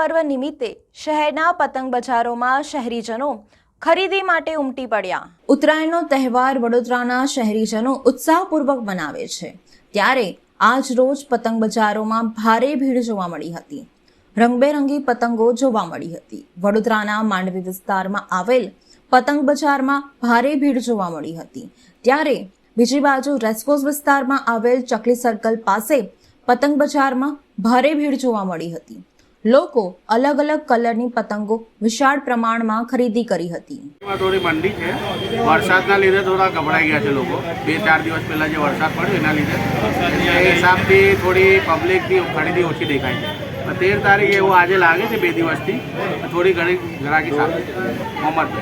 પર્વ નિમિત્તે શહેરના પતંગ બજારોમાં શહેરીજનો ખરીદી માટે ઉમટી પડ્યા। ઉત્તરાયણનો તહેવાર વડોદરાના શહેરીજનો ઉત્સાહપૂર્વક મનાવે છે, ત્યારે આજ રોજ પતંગ બજારોમાં ભારે ભીડ જોવા મળી હતી। રંગબેરંગી પતંગો જોવા મળી હતી। વડોદરાના માંડવી વિસ્તારમાં આવેલ પતંગ બજારમાં ભારે ભીડ જોવા મળી હતી, ત્યારે બીજી બાજુ રેસકોર્સ વિસ્તારમાં આવેલ ચકલી સર્કલ પાસે પતંગ બજારમાં ભારે ભીડ જોવા મળી હતી। લોકો અલગ અલગ કલરની પતંગો વિશાળ પ્રમાણમાં ખરીદી કરી હતી। થોડી મંડી છે, વરસાદના લીધે થોડા ગભરાઈ ગયા છે લોકો। 2-4 દિવસ પહેલા જે વરસાદ પડ્યો એના લીધે એ હિસાબથી થોડી પબ્લિકની ખરીદી ઓછી દેખાય છે। 13 તારીખે એવું આજે લાગે છે, 2 દિવસથી થોડી ઘણી ગ્રાહકી સાથે મોહમ્મદ